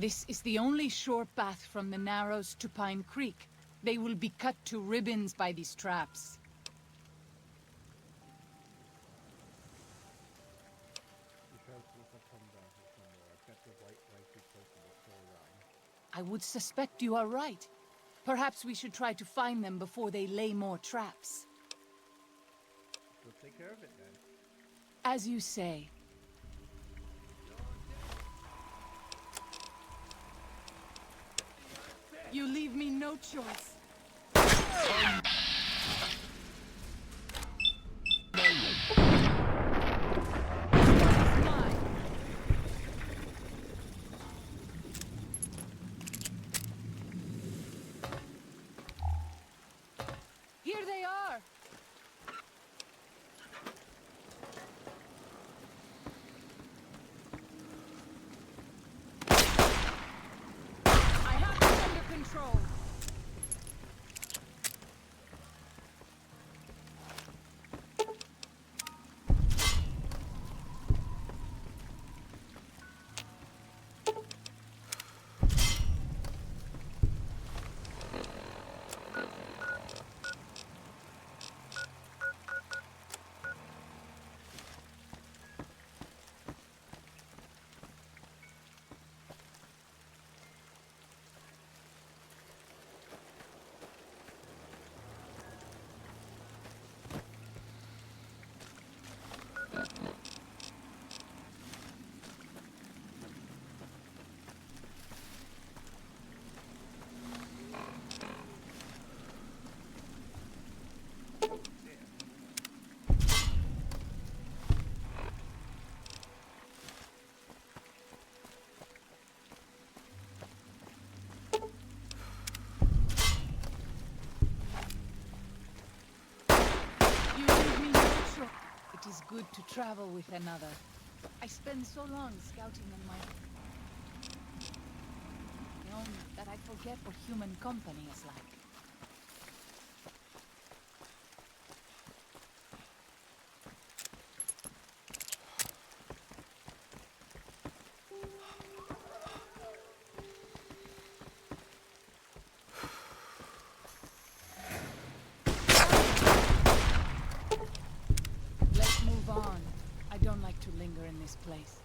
This is the only sure path from the Narrows to Pine Creek. They will be cut to ribbons by these traps. The traps must have come down from somewhere. I've got the white likely close to the shoreline. I would suspect you are right. Perhaps we should try to find them before they lay more traps. We'll take care of it then. As you say. You leave me no choice. Here they are! I have them under control. You leave me no choice. It is good to travel with another. I spend so long scouting on my own that I forget what human company is like. Let's move on. I don't like to linger in this place.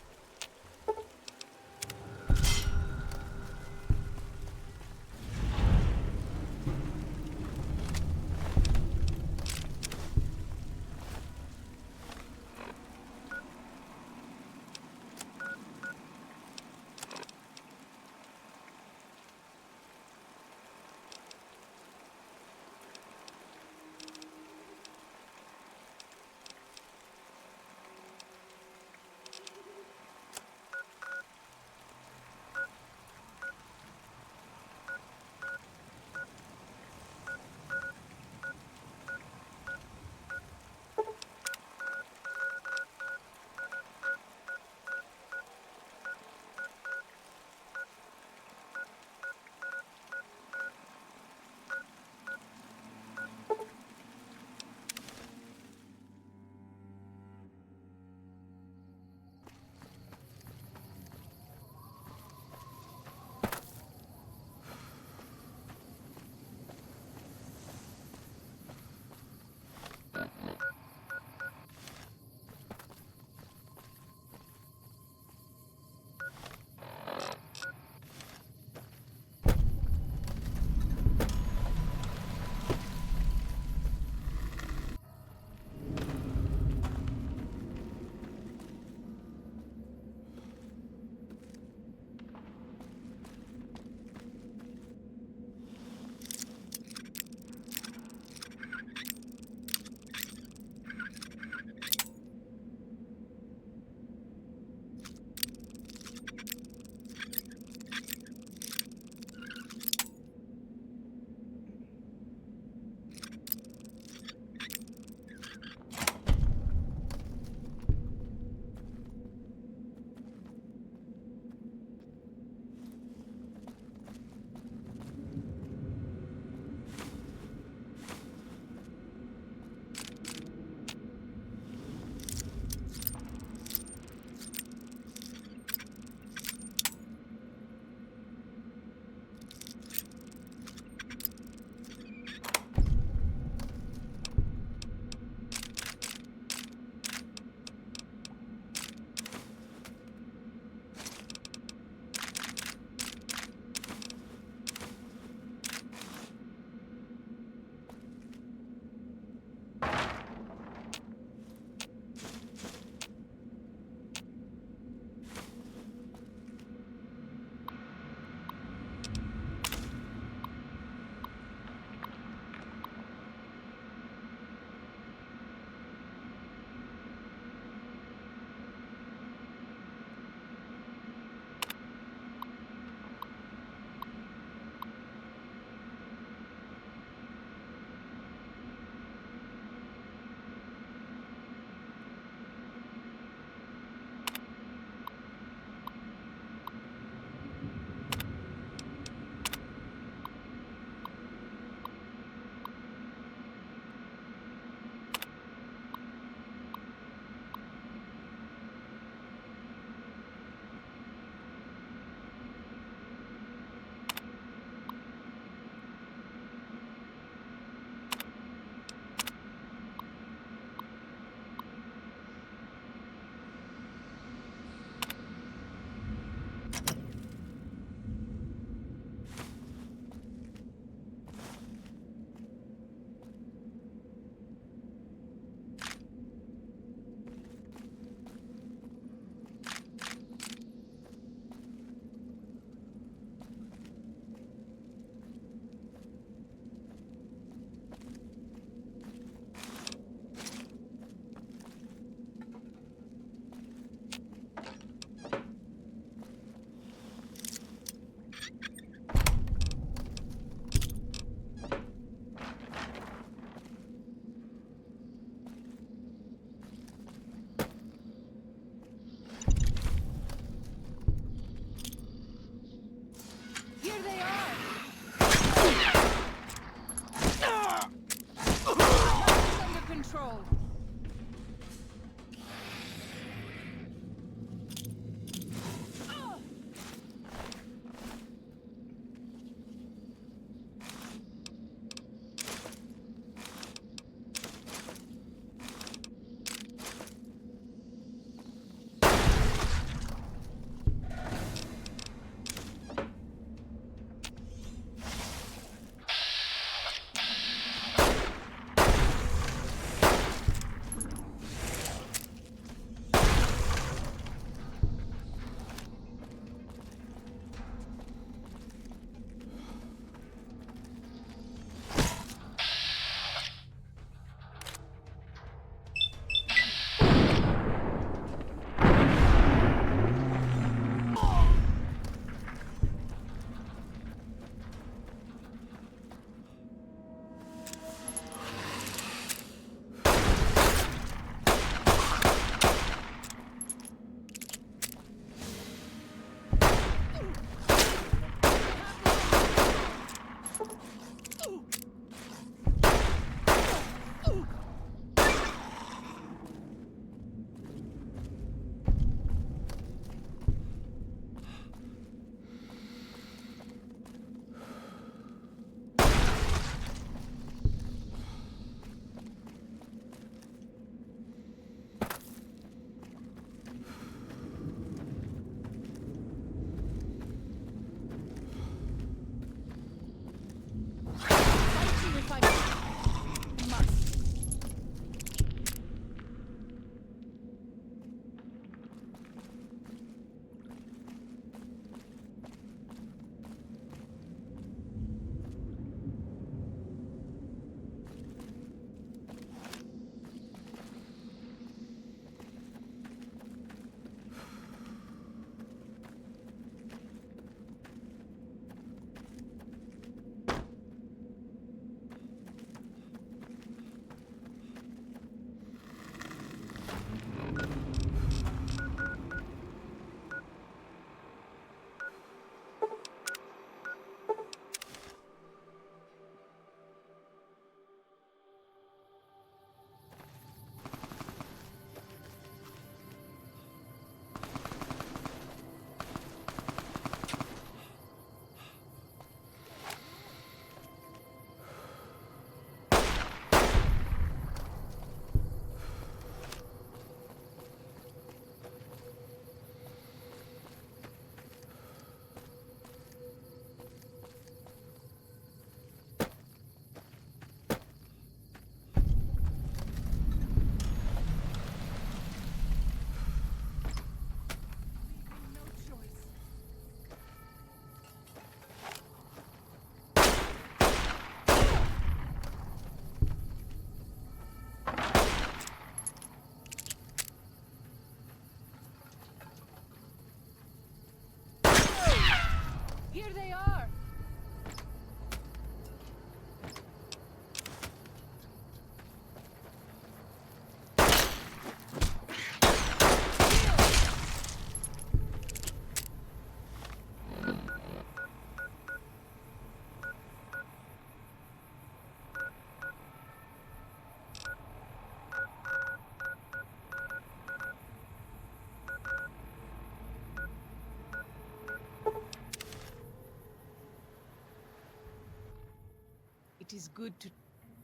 It is good to...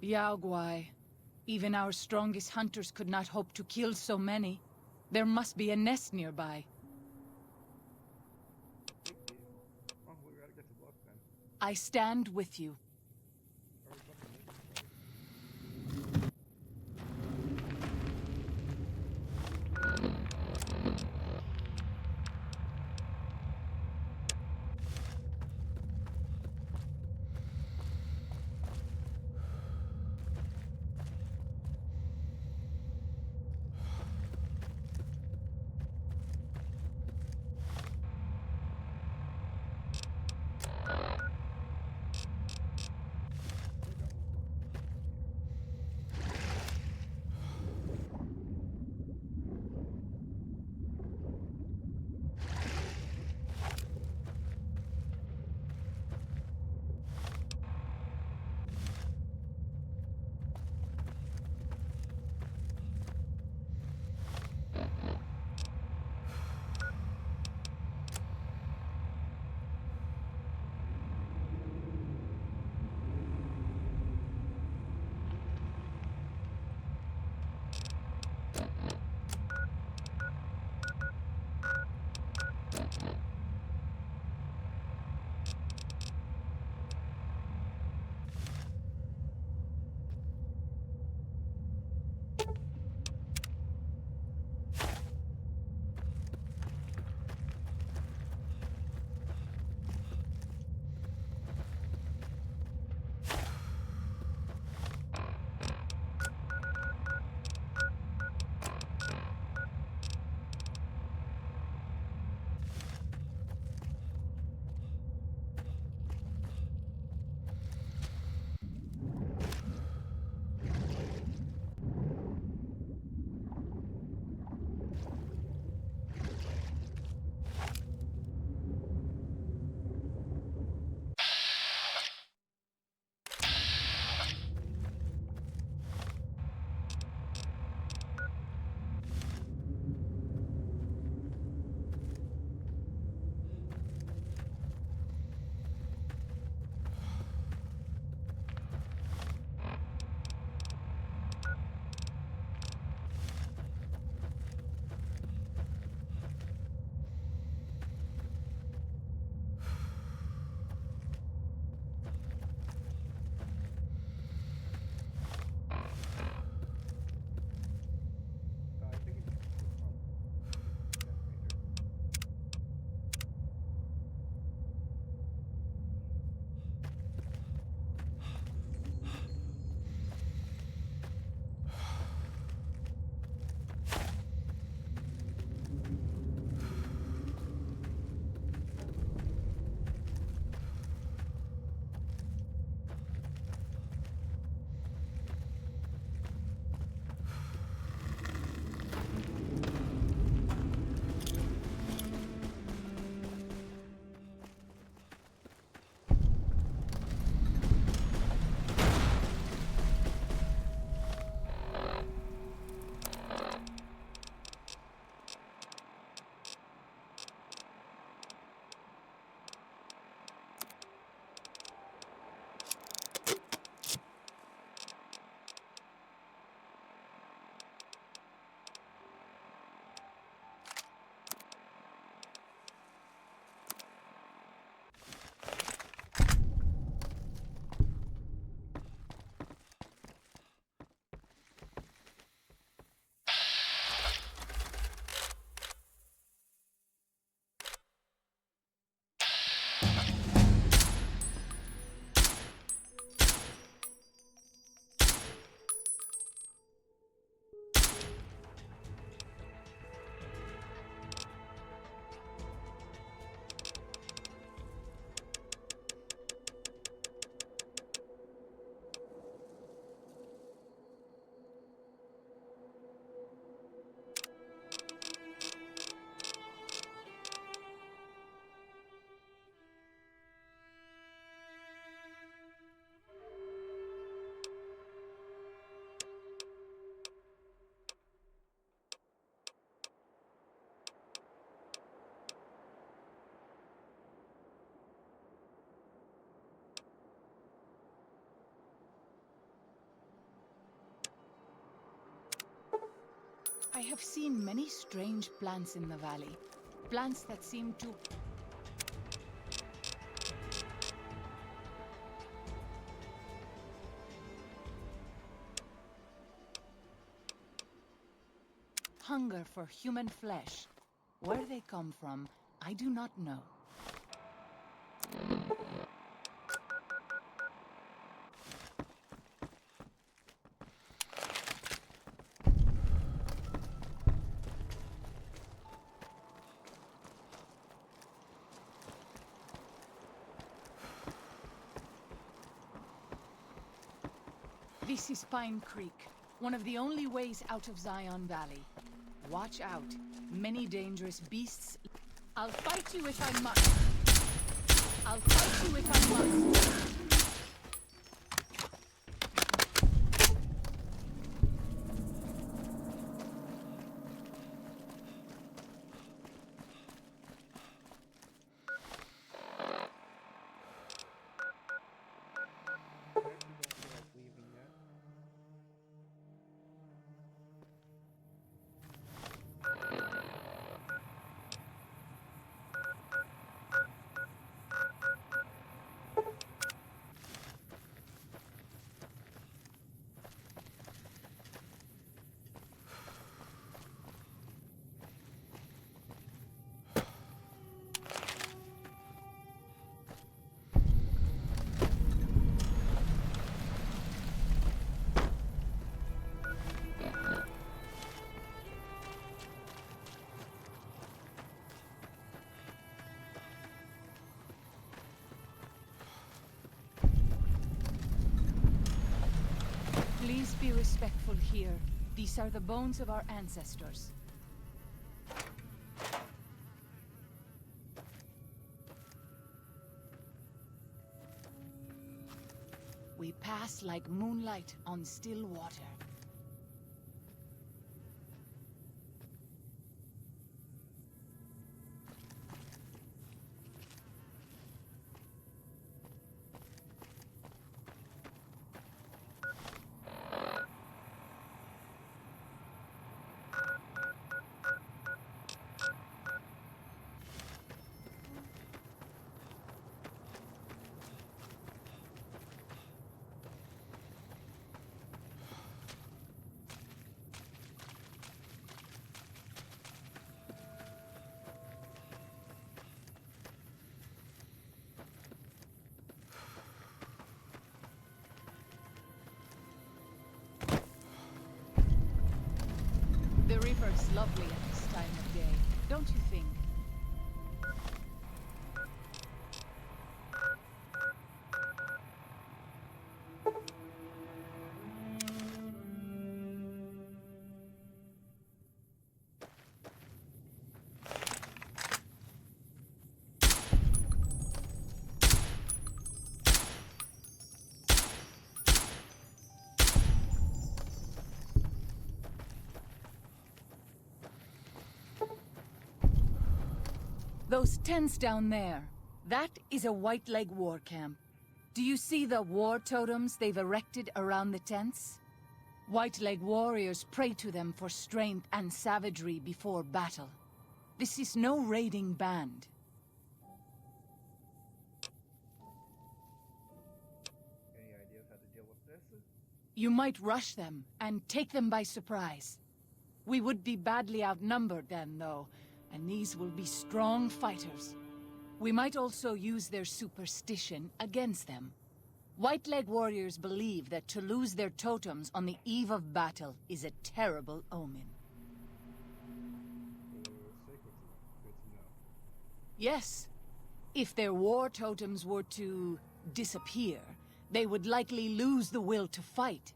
Yao Guai. Even our strongest hunters could not hope to kill so many. There must be a nest nearby. Thank you. Oh, we gotta get to work then. I stand with you. Or we've got the mission, right? have seen many strange plants in the valley. Plants that seem to... hunger for human flesh. Where they come from, I do not know. This is Pine Creek, one of the only ways out of Zion Valley. Watch out. Many dangerous beasts. I'll fight you if I must. I'll fight you if I must. I actually don't feel like leaving yet. Please be respectful here. These are the bones of our ancestors. We pass like moonlight on still water. The river's lovely at this time of day, don't you think? Those tents down there, that is a White Leg war camp. Do you see the war totems they've erected around the tents? White Leg warriors pray to them for strength and savagery before battle. This is no raiding band. Any ideas how to deal with this? You might rush them and take them by surprise. We would be badly outnumbered then, though, and these will be strong fighters. We might also use their superstition against them. White Leg warriors believe that to lose their totems on the eve of battle is a terrible omen. Sacred to them. Good to know. Yes. If their war totems were to disappear, they would likely lose the will to fight.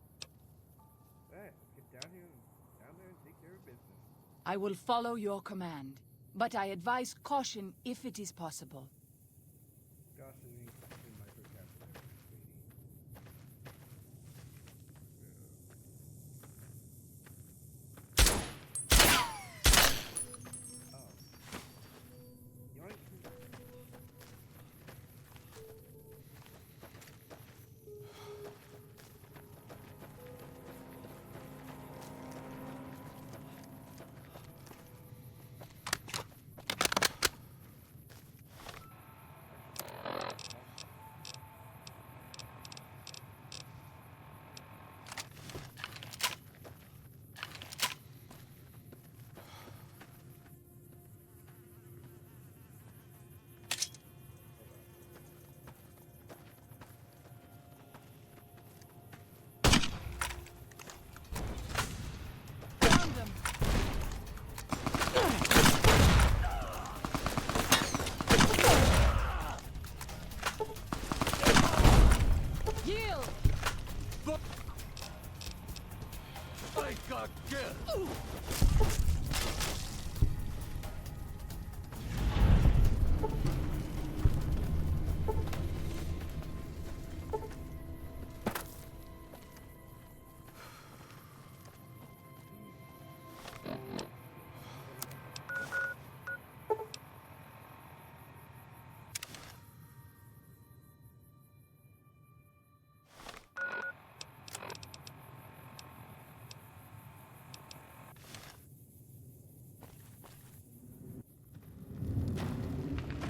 Hey, let's get down there and take care of business. I will follow your command, but I advise caution if it is possible. Caution in my vocabulary, sweetie. Oh. Yoink.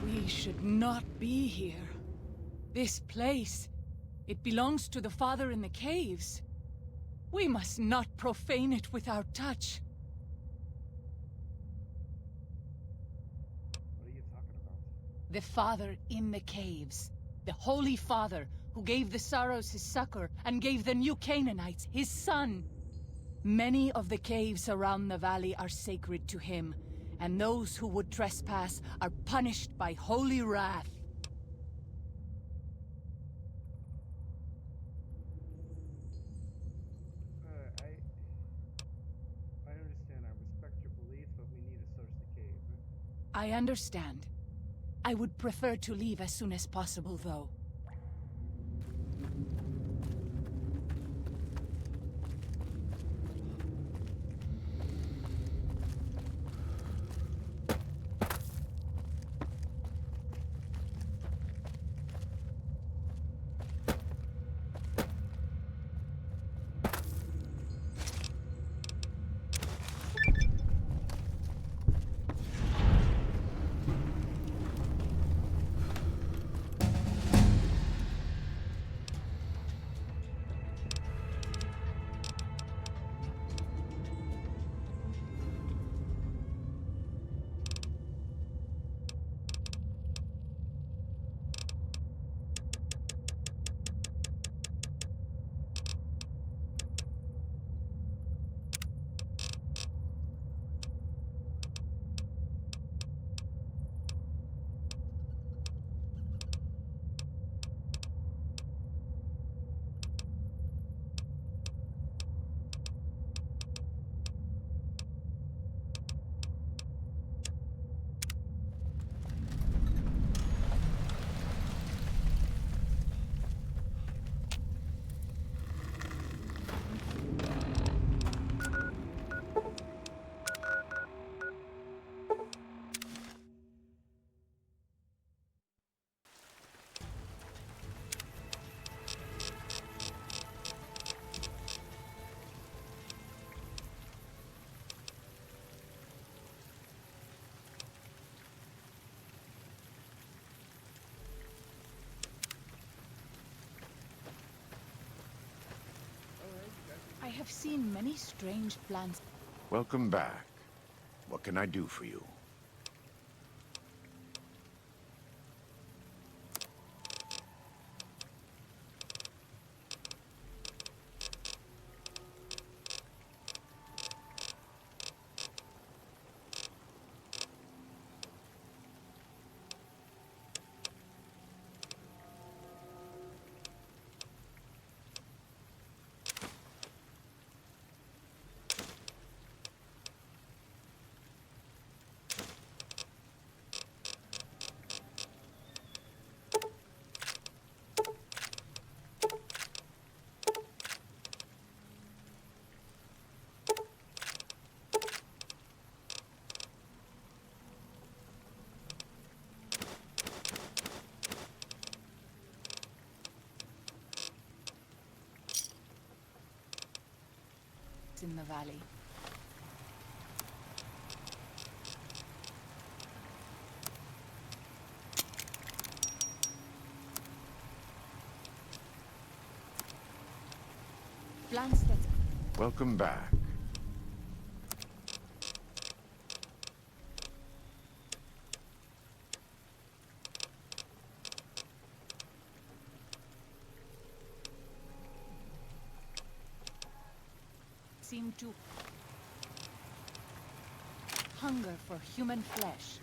We should not be here. This place, it belongs to the Father in the caves. We must not profane it with our touch. What are you talking about? The Father in the caves. The Holy Father, who gave the Saros his succor and gave the new Canaanites his son. Many of the caves around the valley are sacred to him, and those who would trespass are punished by holy wrath. I understand. I respect your beliefs, but we need to search the cave. I understand. I would prefer to leave as soon as possible, though. I have seen many strange plants. Welcome back. What can I do for you? In the valley. Plants that... Welcome back. seem to hunger for human flesh.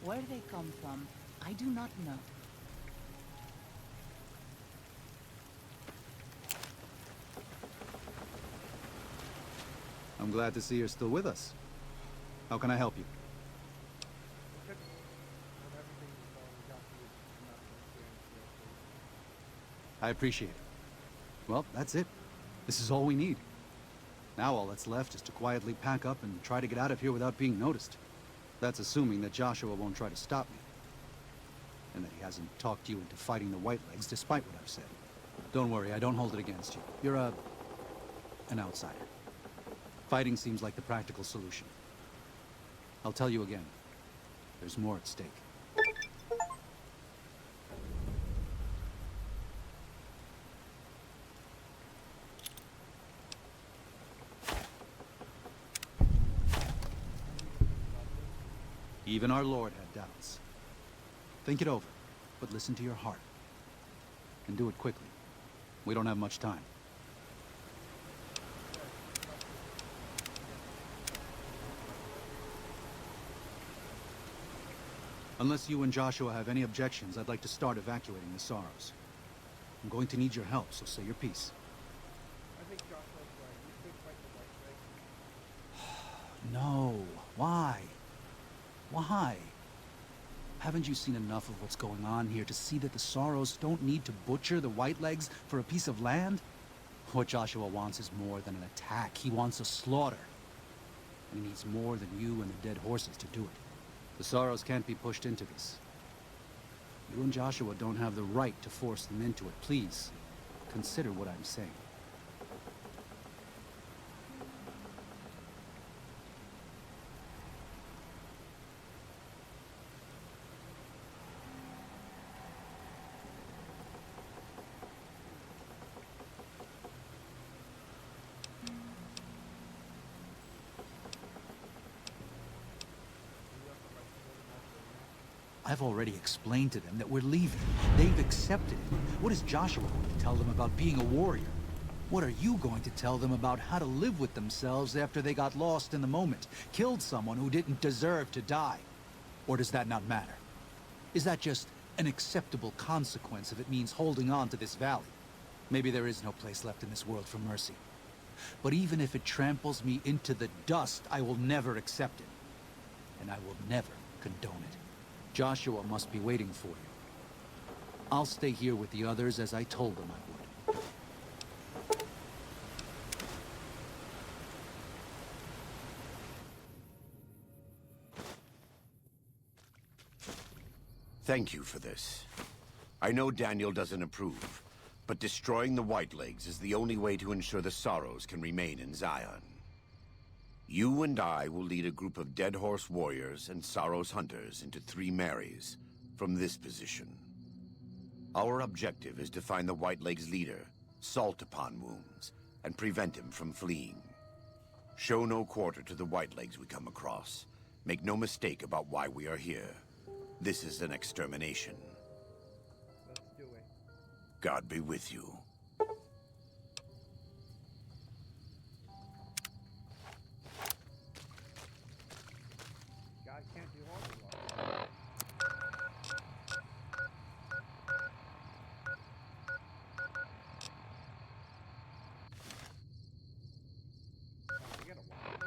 Where they come from, I do not know. I'm glad to see you're still with us. How can I help you? With everything we got to not experience there, please. I appreciate it. Well, that's it. This is all we need. Now all that's left is to quietly pack up and try to get out of here without being noticed. That's assuming that Joshua won't try to stop me. And that he hasn't talked you into fighting the Whitelegs despite what I've said. Don't worry, I don't hold it against you. You're an outsider. Fighting seems like the practical solution. I'll tell you again. There's more at stake. Even our Lord had doubts. Think it over, but listen to your heart. And do it quickly. We don't have much time. Unless you and Joshua have any objections, I'd like to start evacuating the Sorrows. I'm going to need your help, so say your piece. I think Joshua's right. We should fight the White Legs. No. Why? Why? Haven't you seen enough of what's going on here to see that the Sorrows don't need to butcher the Whitelegs for a piece of land? What Joshua wants is more than an attack. He wants a slaughter. And he needs more than you and the dead horses to do it. The Sorrows can't be pushed into this. You and Joshua don't have the right to force them into it. Please, consider what I'm saying. I've already explained to them that we're leaving. They've accepted it. What is Joshua going to tell them about being a warrior? What are you going to tell them about how to live with themselves after they got lost in the moment, killed someone who didn't deserve to die? Or does that not matter? Is that just an acceptable consequence if it means holding on to this valley? Maybe there is no place left in this world for mercy. But even if it tramples me into the dust, I will never accept it. And I will never condone it. Joshua must be waiting for you. I'll stay here with the others as I told them I would. Thank you for this. I know Daniel doesn't approve, but destroying the Whitelegs is the only way to ensure the Sorrows can remain in Zion. You and I will lead a group of Dead Horse warriors and Sorrows hunters into 3 Marys from this position. Our objective is to find the Whitelegs leader, Salt Upon Wounds, and prevent him from fleeing. Show no quarter to the Whitelegs we come across. Make no mistake about why we are here. This is an extermination. Let's do it. God be with you. God can't do all the work. I gotta watch.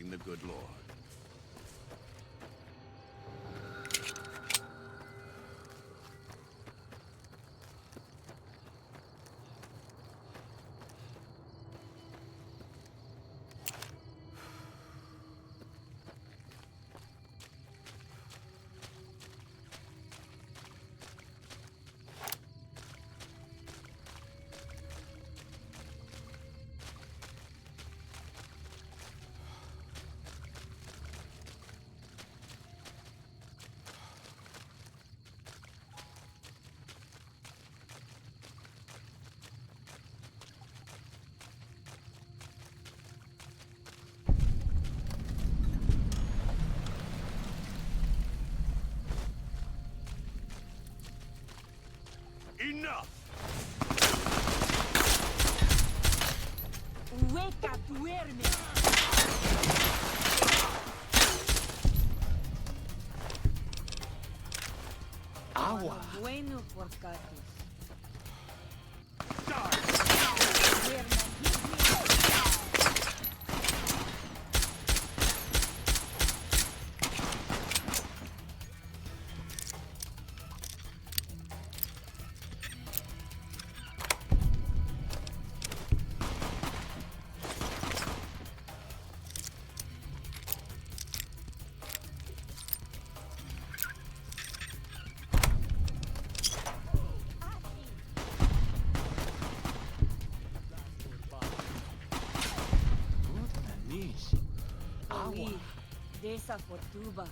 serving the good Lord. Enough! Wake up, duerme. Agua! Bueno por gatos. Oui, desa fortuba.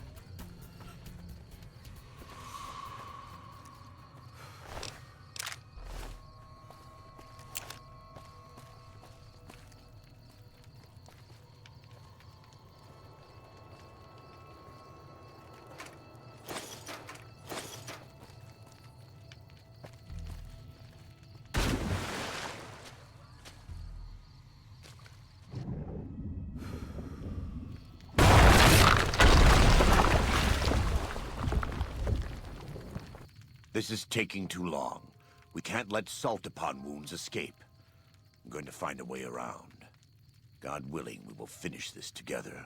This is taking too long. We can't let salt upon wounds escape. I'm going to find a way around. God willing, we will finish this together.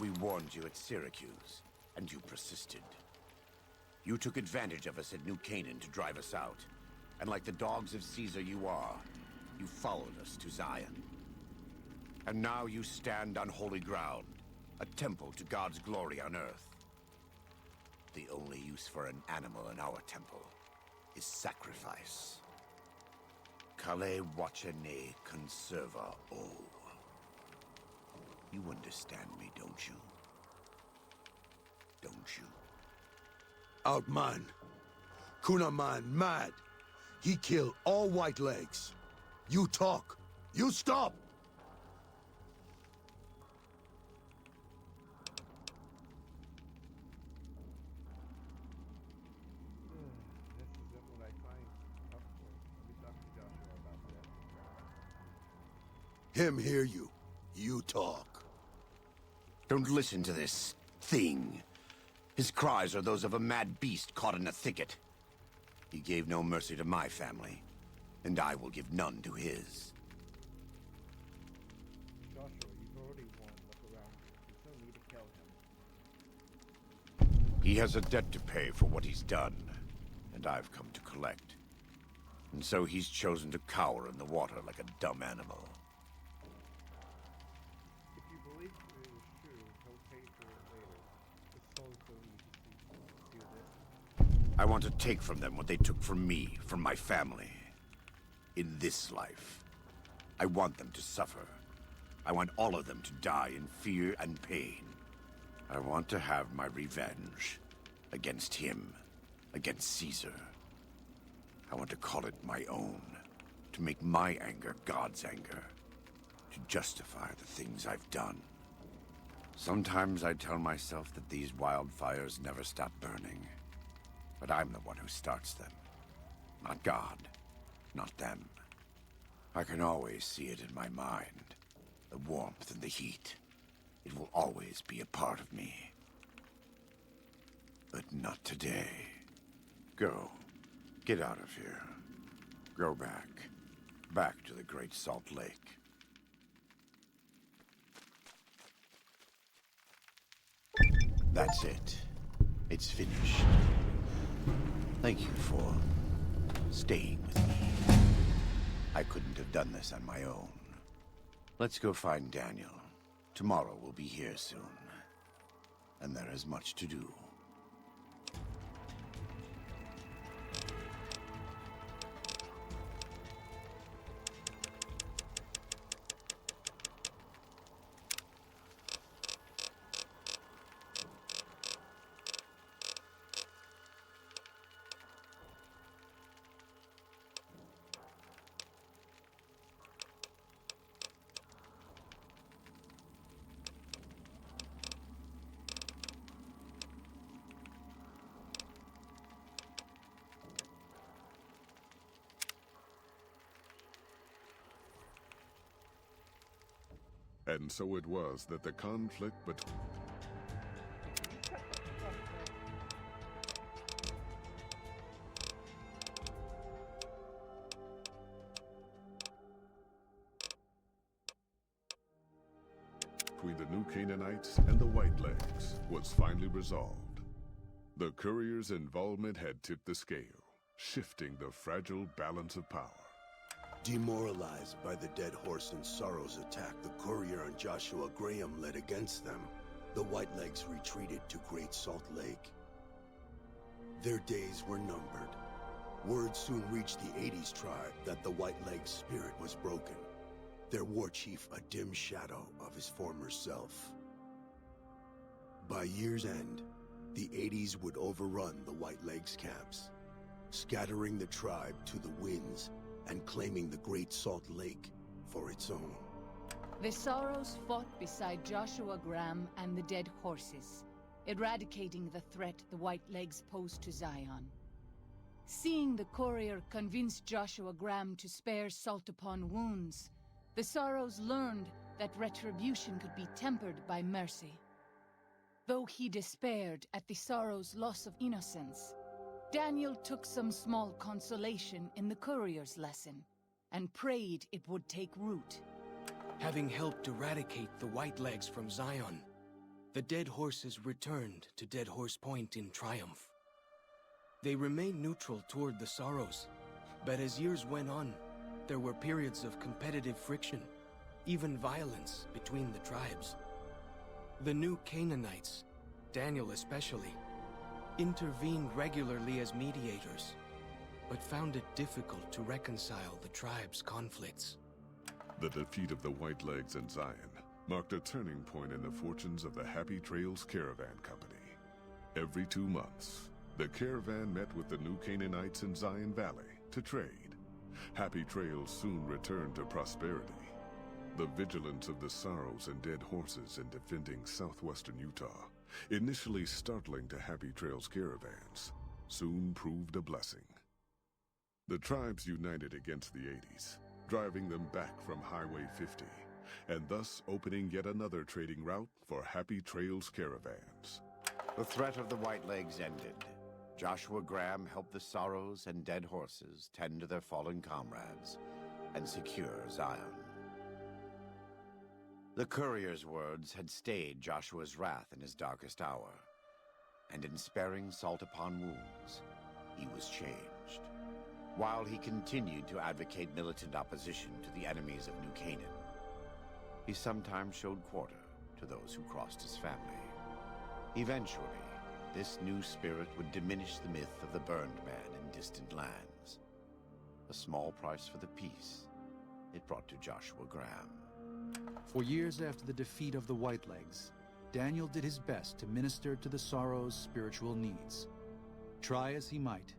We warned you at Syracuse, and you persisted. You took advantage of us at New Canaan to drive us out. And like the dogs of Caesar you are, you followed us to Zion. And now you stand on holy ground, a temple to God's glory on earth. The only use for an animal in our temple is sacrifice. Kale wachane conserva o. You understand me, don't you? Don't you? Outman. Kunaman mad. He killed all white legs. You talk. You stop! This isn't what I find up for. Let me talk to Joshua about that. Him hear you. You talk. Don't listen to this thing. His cries are those of a mad beast caught in a thicket. He gave no mercy to my family, and I will give none to his. Joshua, you've already won. Look around you. There's no need to kill him. He has a debt to pay for what he's done, and I've come to collect. And so he's chosen to cower in the water like a dumb animal. If you believe it is true, he'll pay for it later. His soul's so easy to do this. I want to take from them what they took from me, from my family. In this life, I want them to suffer. I want all of them to die in fear and pain. I want to have my revenge against him, against Caesar. I want to call it my own, to make my anger God's anger, to justify the things I've done. Sometimes I tell myself that these wildfires never stop burning, but I'm the one who starts them, not God. Not them. I can always see it in my mind. The warmth and the heat. It will always be a part of me. But not today. Go. Get out of here. Go back. Back to the Great Salt Lake. That's it. It's finished. Thank you for staying with me. I couldn't have done this on my own. Let's go find Daniel. Tomorrow we'll be here soon. And there is much to do. And so it was that the conflict between the New Canaanites and the Whitelegs was finally resolved. The courier's involvement had tipped the scale, shifting the fragile balance of power. Demoralized by the Dead Horse and Sorrow's attack the courier and Joshua Graham led against them, the Whitelegs retreated to Great Salt Lake. Their days were numbered. Word soon reached the 80s tribe that the Whitelegs' spirit was broken, their war chief a dim shadow of his former self. By year's end, the 80s would overrun the Whitelegs' camps, scattering the tribe to the winds and claiming the Great Salt Lake for its own. The Sorrows fought beside Joshua Graham and the Dead Horses, eradicating the threat the Whitelegs posed to Zion. Seeing the courier convince Joshua Graham to spare Salt upon Wounds, the Sorrows learned that retribution could be tempered by mercy. Though he despaired at the Sorrows' loss of innocence, Daniel took some small consolation in the courier's lesson, and prayed it would take root. Having helped eradicate the Whitelegs from Zion, The Dead Horses returned to Dead Horse Point in triumph. They remained neutral toward the Sorrows, but as years went on, there were periods of competitive friction, even violence between the tribes. The new Canaanites, Daniel especially, intervened regularly as mediators, but found it difficult to reconcile the tribe's conflicts. The defeat of the Whitelegs in Zion marked a turning point in the fortunes of the Happy Trails Caravan Company. Every 2 months, the caravan met with the new Canaanites in Zion Valley to trade. Happy Trails soon returned to prosperity. The vigilance of the Sorrows and Dead Horses in defending southwestern Utah, initially startling to Happy Trails caravans, soon proved a blessing. The tribes united against the 80s, driving them back from Highway 50, and thus opening yet another trading route for Happy Trails caravans. The threat of the Whitelegs ended. Joshua Graham helped the Sorrows and Dead Horses tend to their fallen comrades and secure Zion. The courier's words had stayed Joshua's wrath in his darkest hour, and in sparing salt upon wounds, he was changed. While he continued to advocate militant opposition to the enemies of New Canaan, he sometimes showed quarter to those who crossed his family. Eventually, this new spirit would diminish the myth of the burned man in distant lands. A small price for the peace it brought to Joshua Graham. For years after the defeat of the Whitelegs, Daniel did his best to minister to the Sorrows' spiritual needs. Try as he might,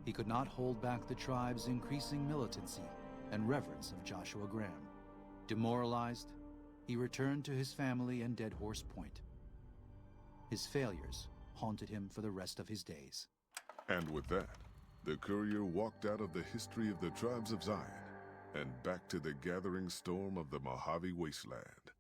he could not hold back the tribe's increasing militancy and reverence of Joshua Graham. Demoralized, he returned to his family and Dead Horse Point. His failures haunted him for the rest of his days. And with that, the courier walked out of the history of the tribes of Zion and back to the gathering storm of the Mojave Wasteland.